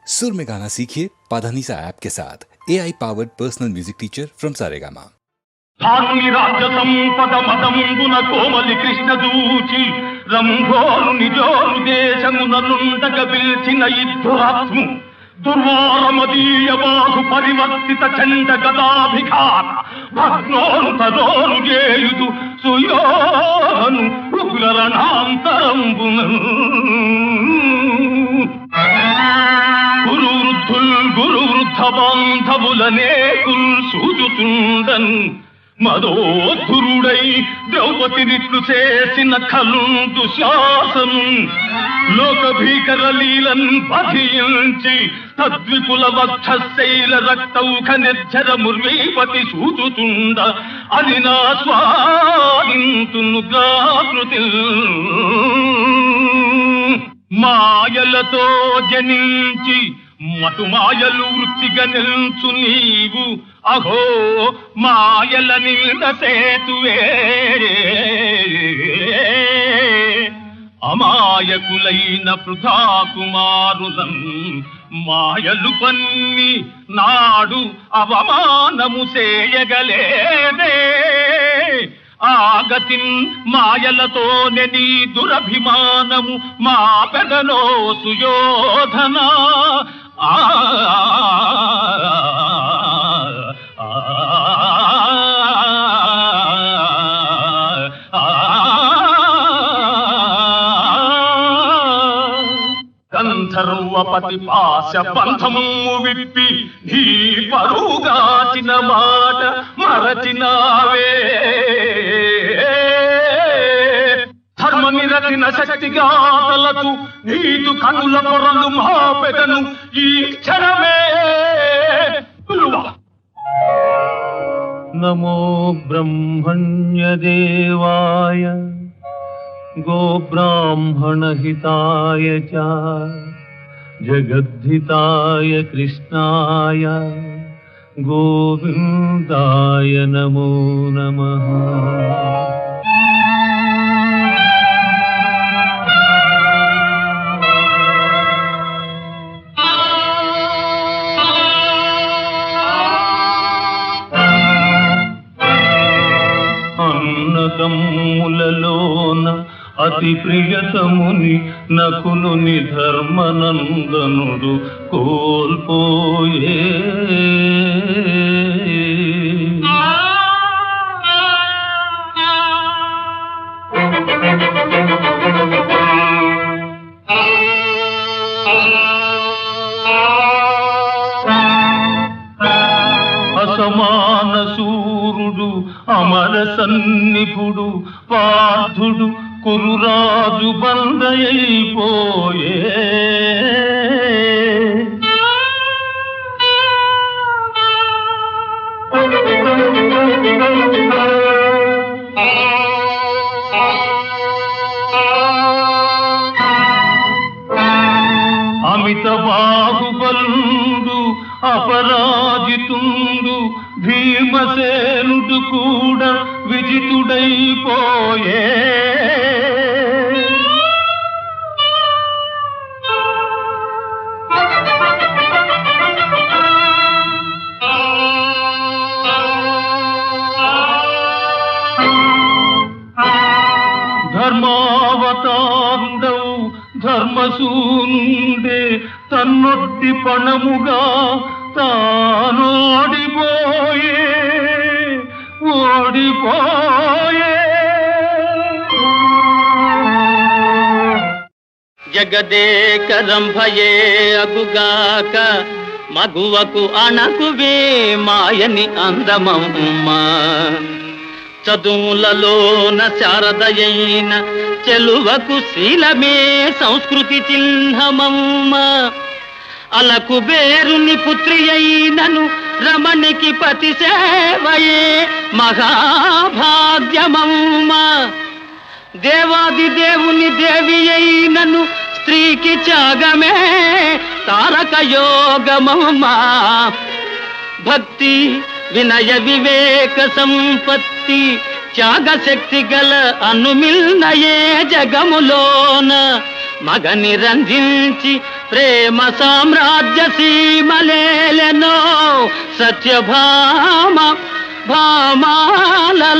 सुर में गाना सीखिए पाधानीसा ऐप के साथ AI powered personal music teacher from Saregama. ధారుని రాజ్య సంపద మదంబున కోమలి కృష్ణ దూచి రంభోరు నిజోరు దేశముననుండగ పిలిచిన ఇద్దురాత్ము దుర్వారమదీయ బాహు పరివర్తిత చండ గదాభిఘాత భగ్నోను తరోను చేయుదు సుయోను ఉగ్రరణాంతరంబున గురు వృద్ధ బాంధవులనే సూచుతుండన్ మదోధురుడై ద్రౌపదినిట్లు చేసిన కలుందు శాసం లోక భీకర లీలన్ పధించి తద్విపుల వక్షశైల రక్తౌఖ నిర్జర ముర్వీపతి సూచుతుండ అది నా స్వాదింతును గాకృతి మాయలతో జనించి మటుమాయలు వృత్తిగా నిల్చు నీవు అహో మాయల నింద సేతువే అమాయకులైన పృథా కుమారులం మాయలు పన్ని నాడు అవమానము చేయగలేదే ఆగతిన్ మాయలతోనే నీ దురభిమానము మా పెదలో సుయోధన గంధర్వపతి పాశ బంధము విప్పి నీ పరుగాచిన మాట మరచినావే ధర్మ నిరతిన శక్తిగా తలచు నీదు కనుల పొరలు మా పెదను ఈ క్షణమే నమో బ్రహ్మణ్యదేవాయ గోబ్రాహ్మణహితాయ చ జగద్ధితాయ కృష్ణాయ గోవిందాయ నమో నమః. అన్నదమ్ములలోన అతి ప్రియతముని నకులుని ధర్మనందనుడు కోల్పోయే అసమాన సూరుడు అమర సన్నిపుడు పార్థుడు కురురాజు బందయైపోయే అమిత బాహుబలుడు అపరాజితుండు భీమసేనుడు కూడా విజితుడైపోయే ధర్మావతారుడవు ధర్మసూనుండే తన్నొట్టి పణముగా తానోడిపోయే ఓడిపోయే జగదేకరంభయే అగుగాక మగువకు అణకువే మాయని అందమమ్మ చదువులలోన శారదయైన చెలువకు శీలమే సంస్కృతి చిహ్నమమ్మ అలకు బేరుని పుత్రి అయినను రమణికి పతి సేవయే మహాభాగ్యమమ్మ దేవాది దేవుని దేవి అయినను స్త్రీకి త్యాగమే తారక యోగమమ్మ భక్తి వినయ వివేక సంపత్తి త్యాగ శక్తి గల అనుమిల్నయే జగములోన మగని రంజించి ప్రేమ సామ్రాజ్య సీమలేలెనో సత్యభామ భామాలలామ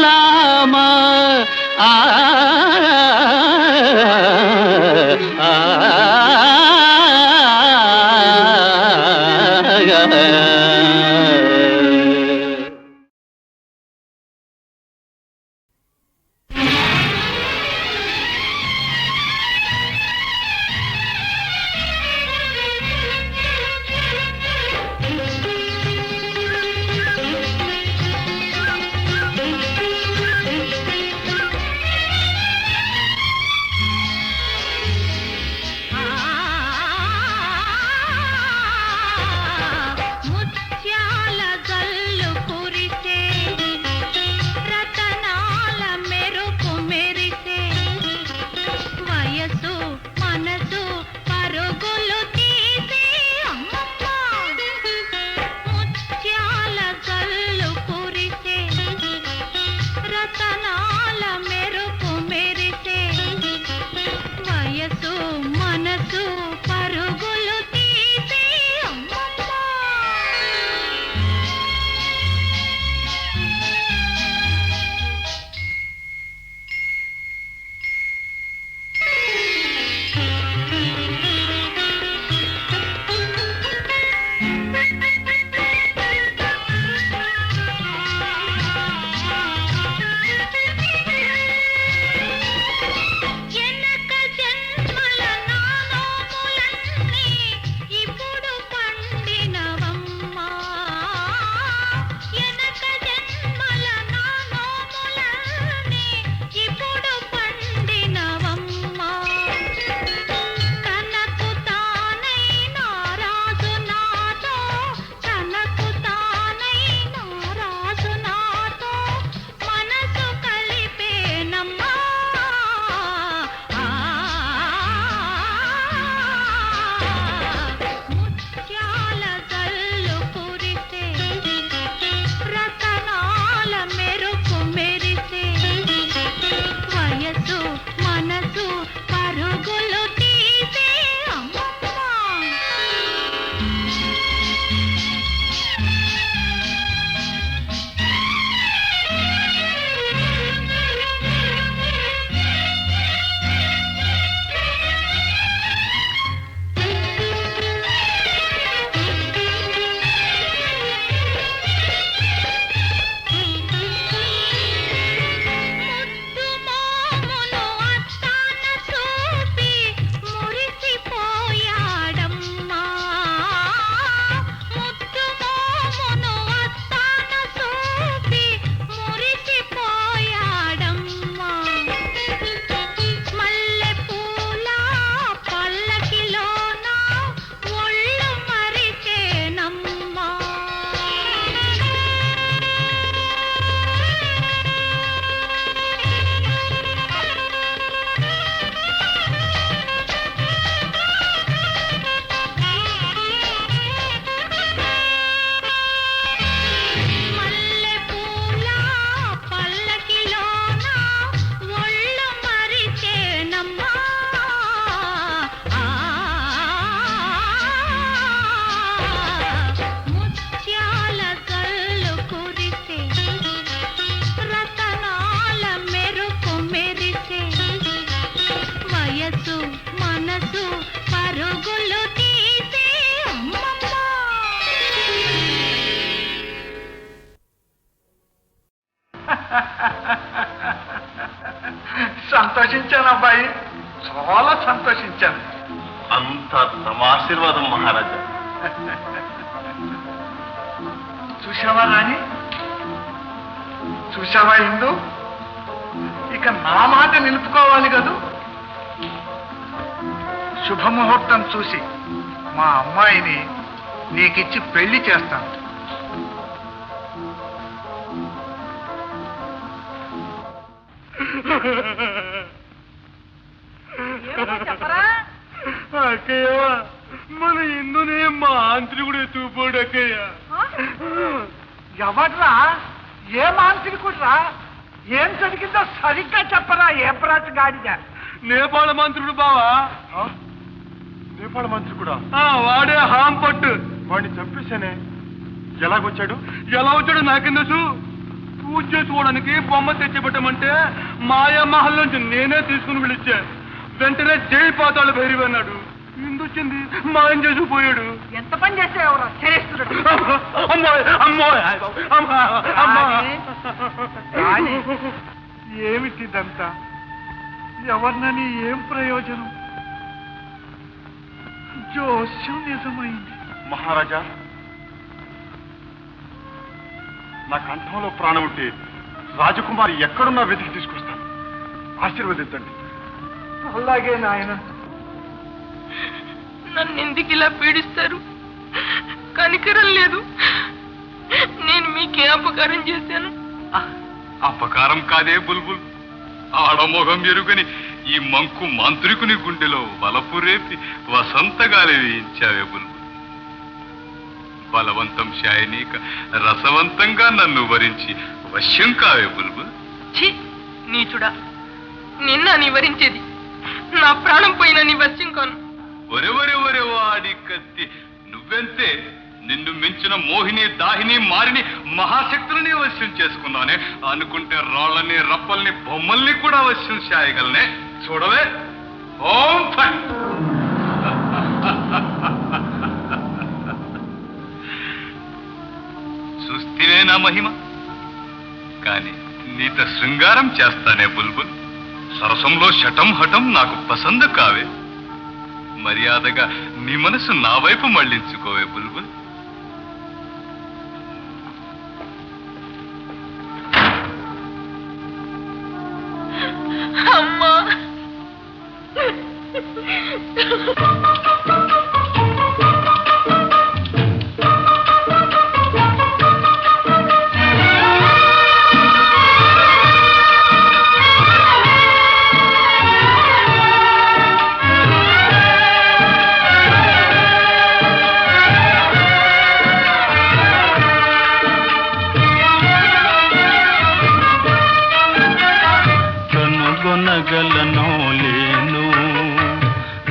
ఆ సంతోషించాను అబ్బాయి, చాలా సంతోషించాను. అంతా తమ ఆశీర్వాదం మహారాజా. చూశావా రాణి, చూశావా ఇందు, ఇక నా మాట నిలుపుకోవాలి కదూ. శుభముహూర్తం చూసి మా అమ్మాయిని నీకిచ్చి పెళ్లి చేస్తాను. అక్కయ్య, మన ఇందునే మా ఆంత్రికుడు ఎత్తుకుపోడు అక్కయ్య. ఎవడ్రా? ఏ మాంత్రికుడ్రా? ఏం జరిగిందో సరిగ్గా చెప్పరా? ఏ ప్రాచ గాడిగా? నేపాళ మంత్రుడు బావా, పులిపాల మంత్రి కూడా వాడే హాం పట్టు. వాడిని చంపేశానే. ఎలాగొచ్చాడు? ఎలా వచ్చాడు నాకేం తెలుసు. పూజ చేసుకోవడానికి బొమ్మ తెచ్చిపెట్టమంటే మాయా మహల్ నుంచి నేనే తీసుకుని పిలిచా. వెంటనే జై పాతాళ భైరవి అన్నాడు. ఇందొచ్చింది మాయం చేసుకుపోయాడు. ఎంత పని చేసేవరా చేస్తున్నాడు. ఏమిటిదంతా? ఎవరినని ఏం ప్రయోజనం? జోస్యం నిజమైంది. మహారాజా, నా కంఠంలో ప్రాణం ఉంటే రాజకుమారి ఎక్కడున్నా వెతికి తీసుకొస్తాను. ఆశీర్వదించండి. అలాగే నాయన. నన్ను ఎందుకు ఇలా పీడిస్తారు? కనికరం లేదు. నేను మీకే అపకారం చేశాను? అపకారం కాదే బుల్బుల్. ఆడమోహం ఎరుగని ఈ మంకు మాంత్రికుని గుండెలో వలపు రేపి వసంతగాలి వేయించావే బుల్బుల్. బలవంతం శాయనీక రసవంతంగా నన్ను వరించి వశ్యం కావే బుల్బుల్. ఛీ నీచుడా, నిన్న నివరించేది. నా ప్రాణం పోయిన నీ వశ్యం కాను. ఒరె వాడి కత్తి. నువ్వెంతే. నిన్ను మించిన మోహిని దాహిని మారిని మహాశక్తులని వశ్యం చేసుకున్నానే. అనుకుంటే రాళ్ళని రప్పల్ని బొమ్మల్ని కూడా వశ్యం చేయగలనే. చూడవే. ఓం ఫట్. చూస్తేనే నా మహిమ. కాని నీత శృంగారం చేస్తానే బుల్బుల్. సరసంలో శటం హఠం నాకు పసందు కావే. మర్యాదగా నీ మనసు నా వైపు మళ్లించుకోవే బుల్బుల్. అమ్మా,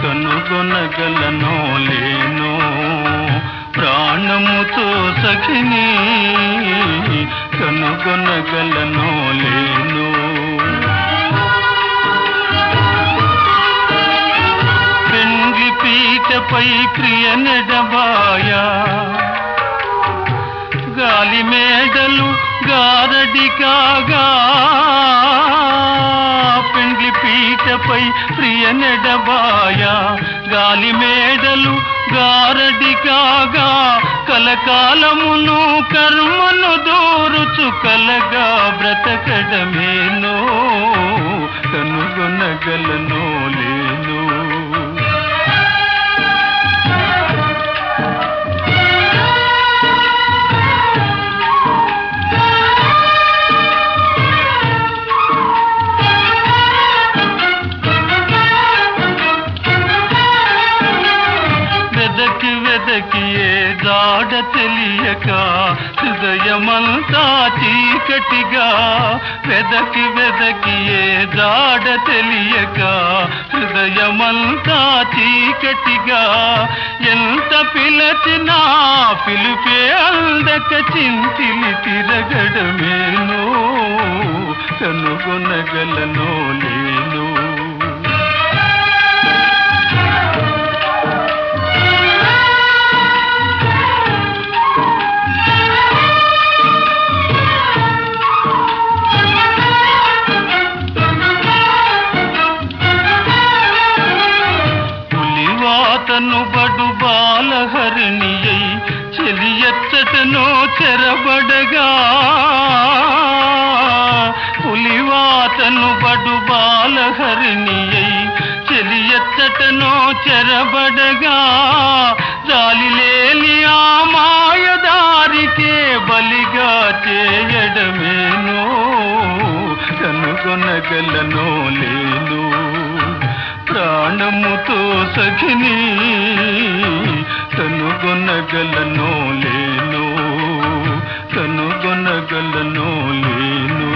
కనుగొనగలనో లేను ప్రాణముతో సఖిని, కనుగొనగలనో లేను. పెండ్లి పీటపై ప్రియ నెడబాయా, గాలి మేడలు గారడి కాగా. పెండ్లి పీటపై ప్రియ నెడబాయా, గాలి మేడలు గారడి కాగా. కలకాలమును కర్మను దూరుచు కలగా బ్రతకడమేనో, కనుగొనగలనో లేను. వెదకి ఏ జాడ తెలియక హృదయమంతా చీకటిగా. వెదకి ఏ జాడ తెలియక హృదయమంతా చీకటిగా. ఎంత పిలచినా పిలుపే అందక చింతిలి తిరగడమేనో, కనుగొనగలనో లేను. తను బడు బాలహరిణియై చెలియచ్చటనో చెరబడగా. పులివాతను బడు బాలహరిణియై చెలియచ్చటనో చెరబడగా. జాలిలేని ఆ మాయదారికే బలిగా చేయడమేనో, కనుగొనగలనో లేను. ప్రాణముతో సఖిని, కనుగొనగలనో లేను, కనుగొనగలనో లేను.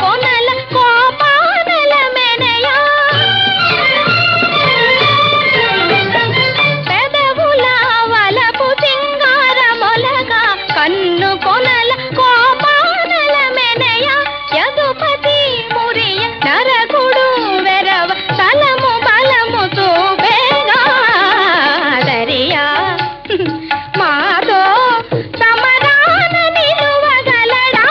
కొనల కోపానల మెనయా పెదవుల వలపు సింగారమొలగా కన్ను కొనల కోపానల మెనయా యదుపతి మురియ నరకుడు వెరవ తలము బలము చూపేగా దరియా మాతో సమరాన నిలువగలడా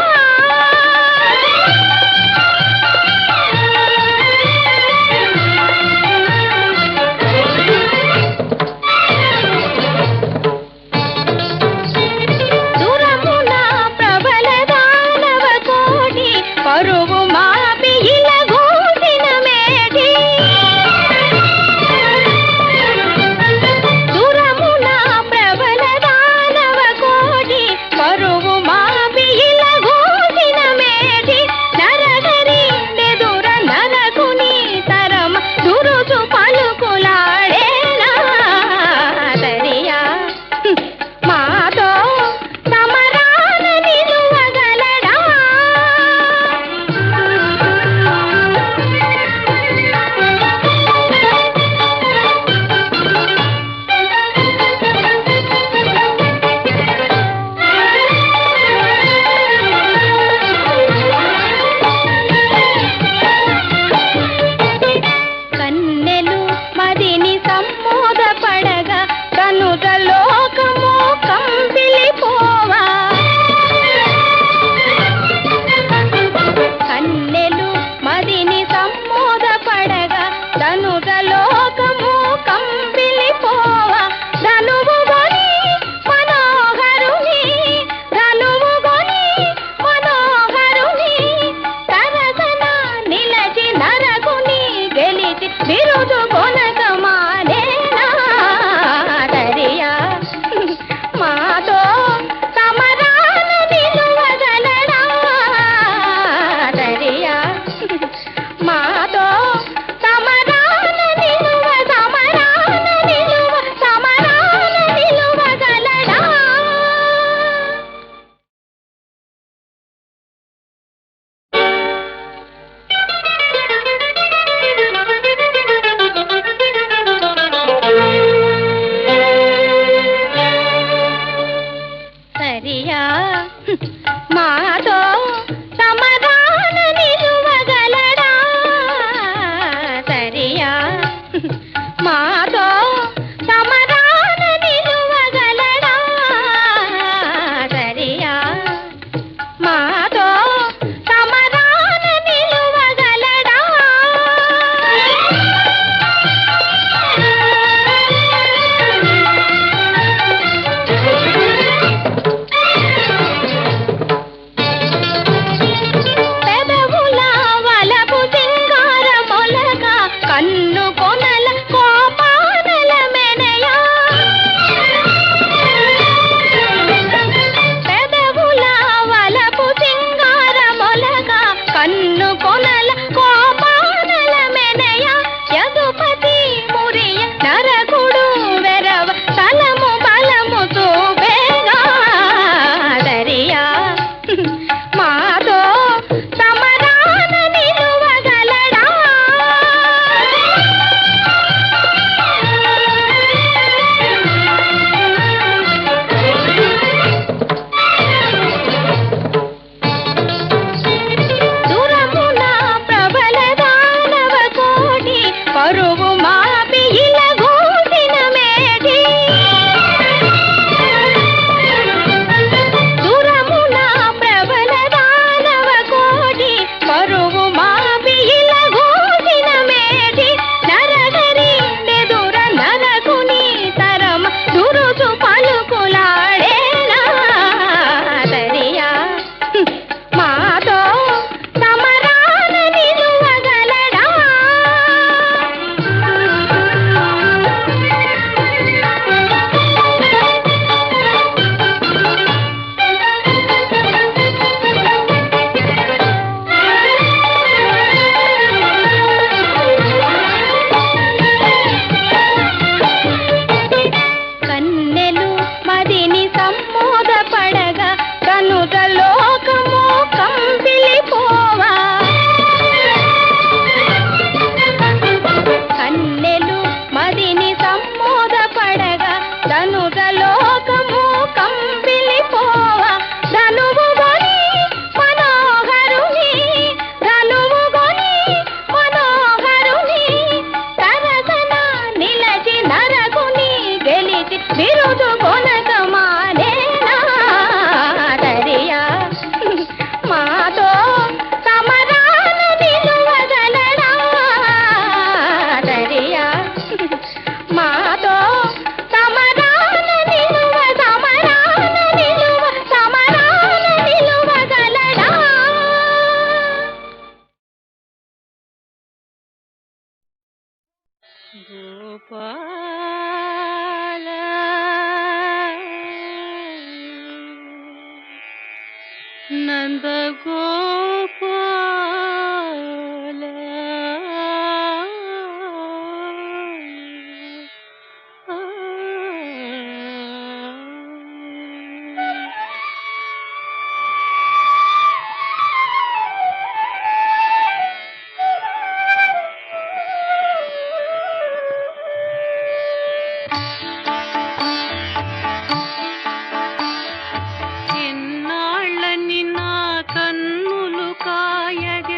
ఎన్నాళ్ళని నా కన్నులు కాయగ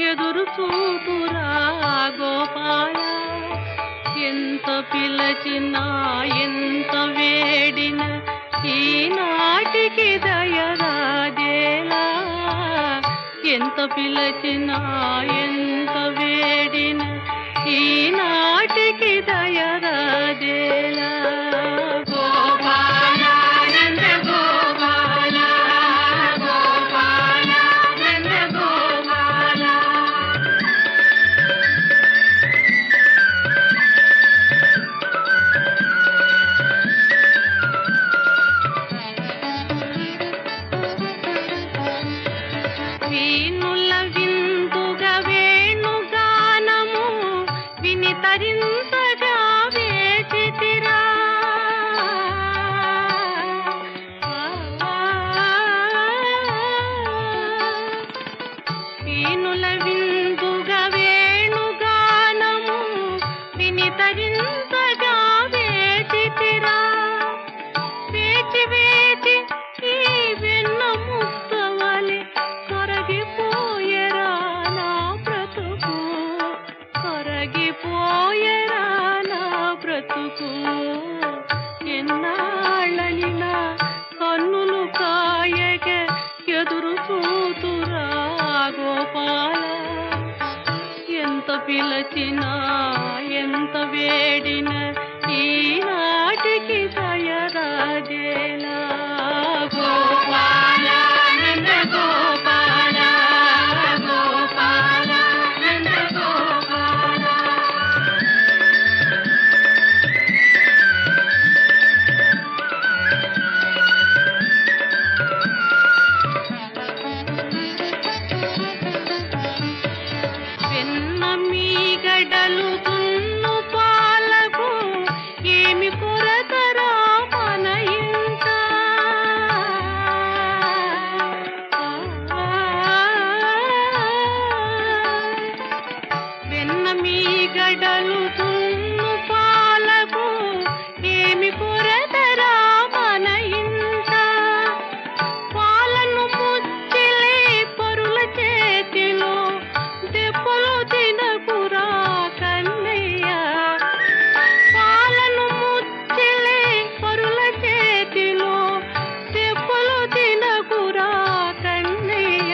ఎదురు చూపురా గోపాల, ఎంత పిలచినా ఎంత వేడిన ఈనాటికి దయరాజేలా, ఎంత పిలచినా ఎంత వేడిన ఈనాటికి దయరాజేలా. గోపాల నంద గోపాల, గోపాల నంద గోపాల. వీణుల విందుగా వేణుగానము విని తరింతగా వేచితిరా. వీణుల విందుగా వేణుగానము విని తరింతగా వేచితిరా. వేచి వేచి ఈ వెన్న ముద్దవలె కరగిపోయెరా నా బ్రతుకు, కరగిపోయెరా నా బ్రతుకు. ఎన్నాళ్ళని నా కన్నులు కాయగ ఎదురు చూతురా గోపాల, ఎంత పిలచినా ఎంత వేడిన ఈనాటికి దయరాజేలా. గోపాల నంద గోపాల, గోపాల నంద గోపాల. వెన్న మీగడలు దున్ను పాలకు ఏమి కొరతరా మన ఇంట. వెన్న మీగడలు దున్ను పాలకు ఏమి కొరతరా మన ఇంట. పాలను ముచ్చిలే పరుల చేతిలో దెబ్బలు తినకురా కన్నయ్య. పాలను ముచ్చిలే పరుల చేతిలో దెబ్బలు తినకురా కన్నయ్య.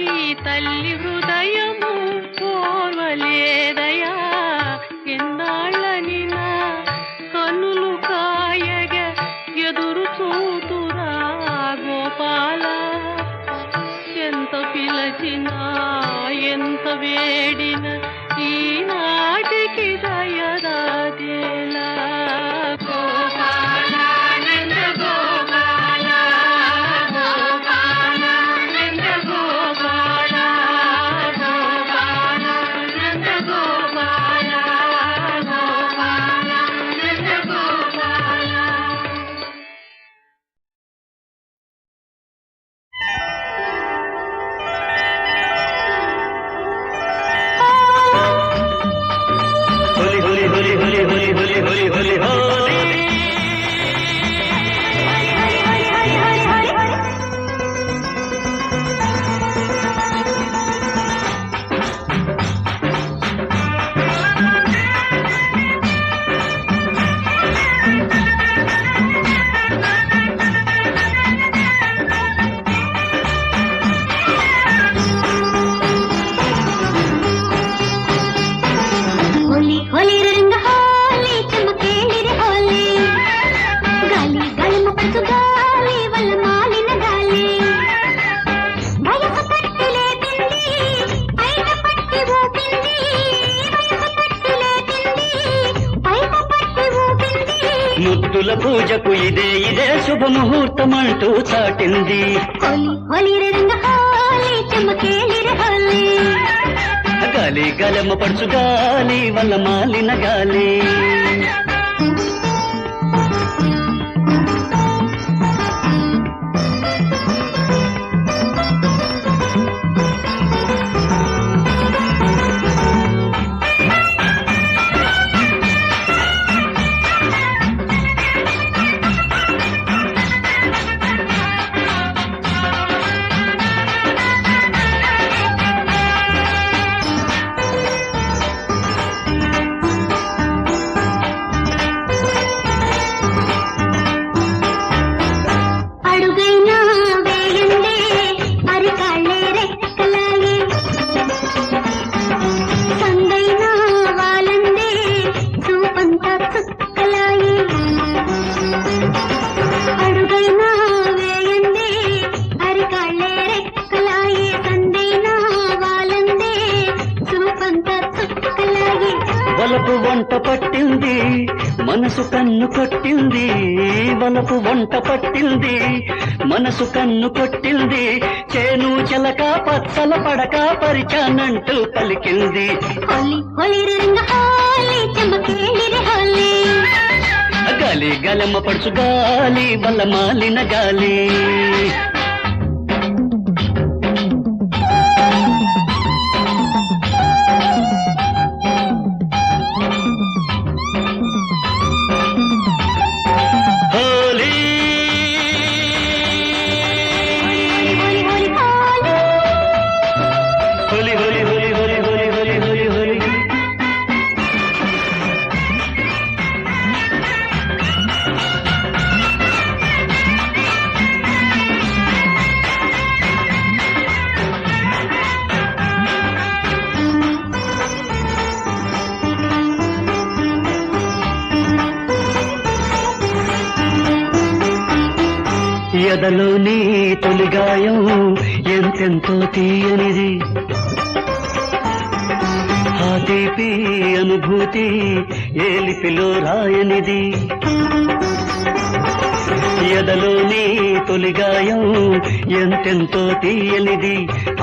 ఈ తల్లి హృదయము కోరలేదయా, ఎన్నాళ్ళని నా కన్నులు కాయగ ఎదురు చూతురా గోపాల, ఎంత పిలచినా ఎంత వేడిన ఈనాటికి దయరాజేలా. గోపాల నంద గోపాల, గోపాల నంద గోపాల, గోపాల నంద గోపాల, గోపాల నంద గోపాల. హోలీ హోలీ ముద్దుల పూజకు ఇదే శుభముహూర్తమంటూ చాటింది. హోలీ హోలీ రే రంగ హోలీ చమకేలి రే హోలీ గాలి గలమ పడుచు గాలి వల్ల మాలిన గాలి. అడుగైనా వేయందే అరికాళ్ళే రెక్కలాయే సందైనా వాలందే చూపంతా చుక్కలాయే. అడుగైనా వేయందే అరికాళ్ళే రెక్కలాయే సందైనా వాలందే చూపంతా చుక్కలాయే. వలపు వంట పట్టింది మనసు కన్ను కొట్టింది. వలపు వంట పట్టింది మనసు కన్ను కొట్టింది. చేను చెలక పచ్చల పడక పరిచానంటూ పలికింది. హోలీ హోలీ రే రంగ హోలీ చమకేలి రే హోలీ గాలి గలమ పడుచు గాలి వల్ల మాలిన గాలి. హోలీ హోలీ హోలీ హోలీ హోలీ హోలీ హోలీ హోలీ హోలీ హోలీ హోలీ. ఎదలోని తొలిగాయం ఎంతెంతో తీయనిది. ఆ తీపి అనుభూతి ఏలిపిలో రాయనిది. ఎదలోని తొలిగాయం ఎంతెంతో తీయనిది.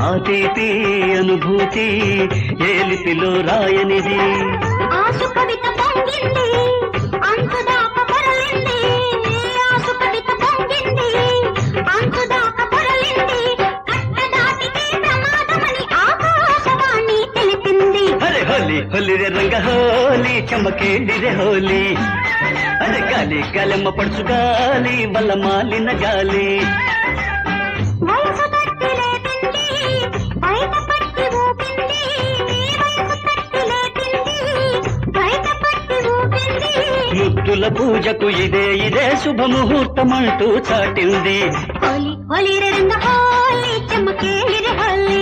ఆ తీపి అనుభూతి ఏలిపిలో రాయనిది. ఆసు కవిత పొంగింది అంతుదాకా పొరలింది. ఆసు కవిత పొంగింది అంతుదాకా పొరలింది. కట్ట దాటితే ప్రమాదమని ఆకాశవాణి తెలిపింది. అరే హోలీ హోలీ రే రంగ హోలీ చమకేలి రే హోలీ. అరే గాలి గలమ పడుచు గాలి వల్ల మాలిన గాలి. వయసు తట్టి లేపింది బయట పట్టి ఊపింది. వయసు తట్టి లేపింది బయట పట్టి ఊపింది. ముద్దుల పూజకు ఇదే శుభముహూర్తమంటూ చాటింది. హోలీ హోలీ రే రంగ హోలీ చమకేలి రే హోలీ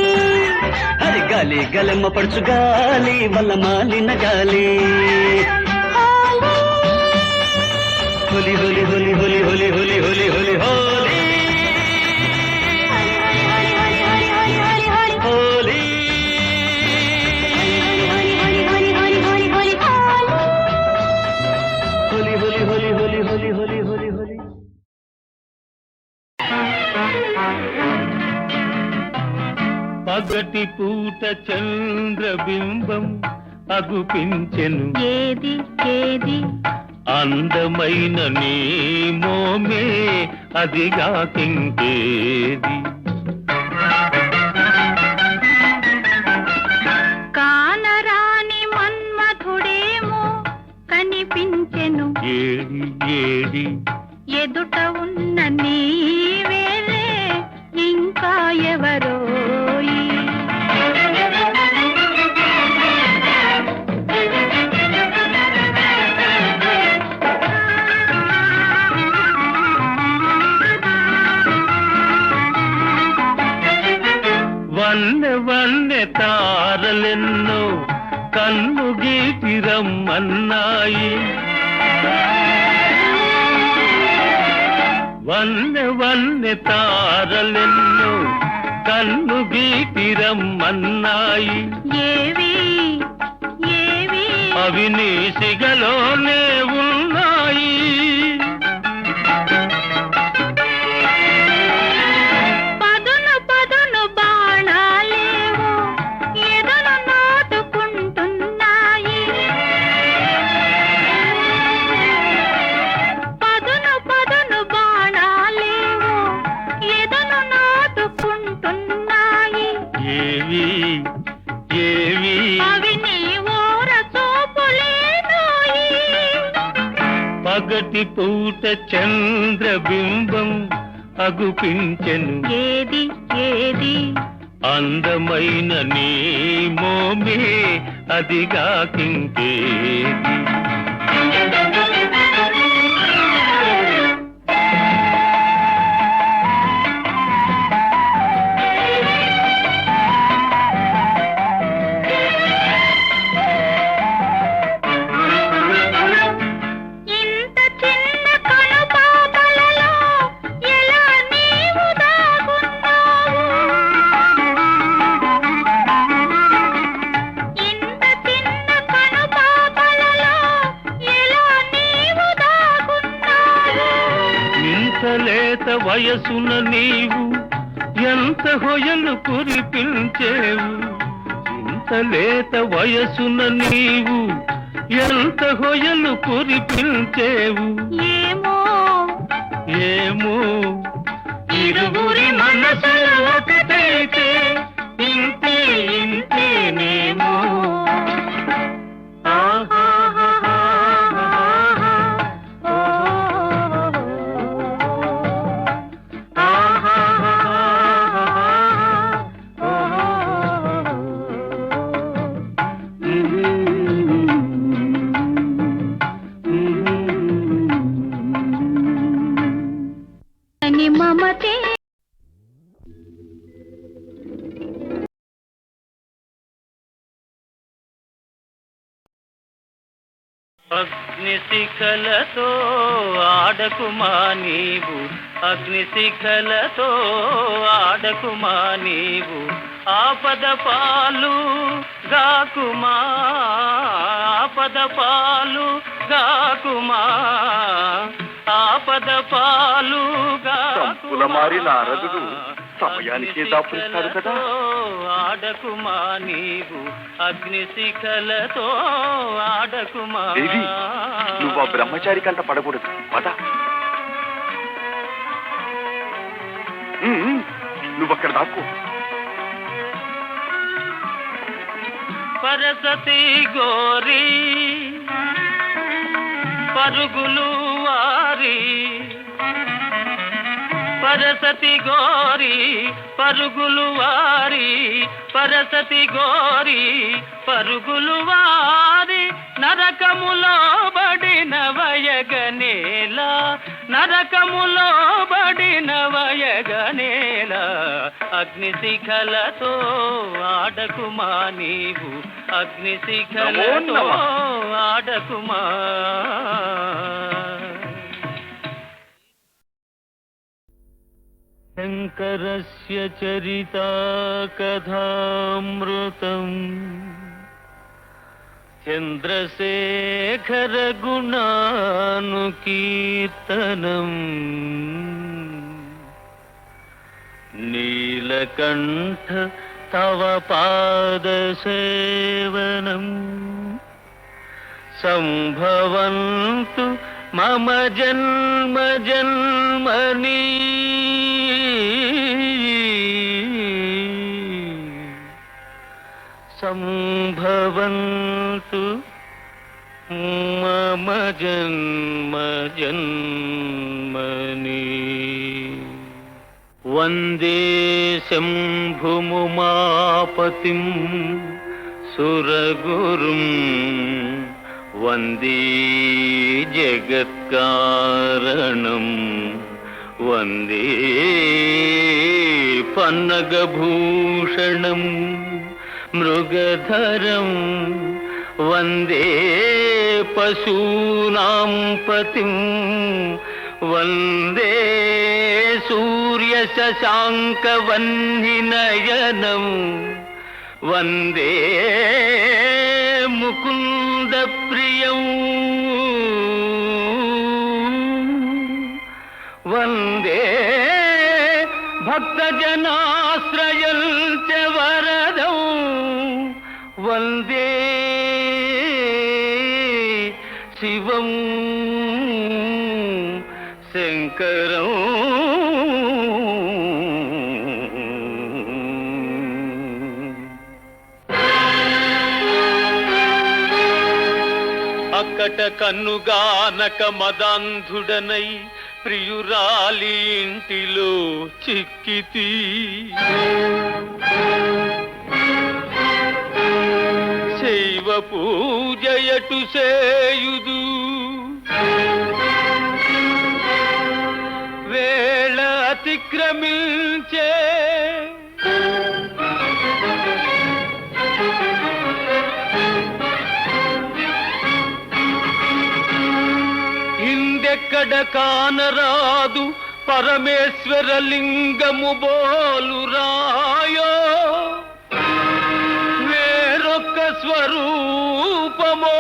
అరే గాలి గలమ పడుచు గాలి వల్ల మాలిన గాలి. హోలీ హోలీ హోలీ హోలీ హోలీ హోలీ హోలీ హోలీ హోలీ హోలీ. హోలీ హోలీ హోలీ హోలీ హోలీ హోలీ హోలీ హోలీ. పగటి పూట చంద్రబింబం అగుపించెను. ఏది ఏది అందమైన నీ మోమే అదిగాకింకేది. కానరాని మన్మధుడేమో కనిపించెను. ఏడి ఏడి ఎదుట ఉన్న నీవేలే ఇంకా ఎవరోయి. వన్నె వన్నె తారలెన్నో కన్ను గీటి రమ్మన్నాయి. వన్నె వన్నె తారలెన్నో కన్ను గీటి రమ్మన్నాయి. ఏవి ఏవి అవి నీ సిగలోనే ఉన్నాయి. పగటి పూట చంద్రబింబం అగుపించెను. ఏది ఏది అందమైన నీ మోమే అదిగాకింకేది. ఇంత చిన్న కనుపాపలలో ఎలా నీవు దాగున్నావు? ఇంత చిన్న కనుపాపలలో ఎలా నీవు దాగున్నావు? ఇంత లేత వయసున నీవు ఎంత హొయలు కురిపించేవు. ఇంత లేత వయసున నీవు ఎంత హొయలు కురిపించేవు. ఏమో ఏమో ఇరువురి మనసులు ఒకటైతే ఇంతే ఇంతేనేమో. అని మమతే అగ్నిశిఖలతో ఆడకుమా నీవు, అగ్నిశిఖలతో ఆడకుమా నీవు. ఆపద పాలు గాకుమా, ఆపద పాలు గాకుమా, ఆపద పాలు సంపుల మారిన అరదుడు సమయానికే దాపురిస్తాడు కదా. ఆడకుమా నీవు, అగ్నిశిఖలతో ఆడకుమా. దేవి, నువ్వు ఆ బ్రహ్మచారి కంట పడకూడదు. పద, నువ్వక్కడ దాక్కు. పరసతి గోరి పరుగులు వారి, పరసతి గోరి పరుగులు వారి, పరసతి గోరి పరుగులు వారి. నరకములో బడిన వయగనేల, నరకములో బడిన వయగనేల. అగ్నిశిఖలతో ఆడకుమా నీవు, అగ్నిశిఖలతో ఆడకుమా. శంకరస్య చరితా కథామృతం చంద్రశేఖర గుణానుకీర్తనం. నీలకంఠ తవ పాదసేవనం సంభవంతు మమ జన్మ జన్మని. సంభవంతు మమ జన్మ జన్మని. వందే శంభుముమాపతిం సురగురుం, వందే జగత్కారణం, వందే పన్నగభూషణం మృగధరం, వందే పశూనాం పతిం, వందే సూర్యశశాంకవన్నినయనం, వందే ముకుందప్రియం, వందే భక్తజనాశ్రయం చ వరదం, వందే శివం శంకరం. ఎదురట కన్నుగానక మదాంధుడనై ప్రియురాలి ఇంటిలో చిక్కితి శైవ పూజయటు సేయుదు వేళ అతిక్రమించే ఇందెక్కడ కానరాదు పరమేశ్వర లింగము బోలురాయో వేరొక్క స్వరూపమో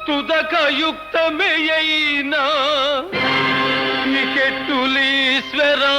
తుదకయుక్తమే అయినా నికెట్టులీశ్వరా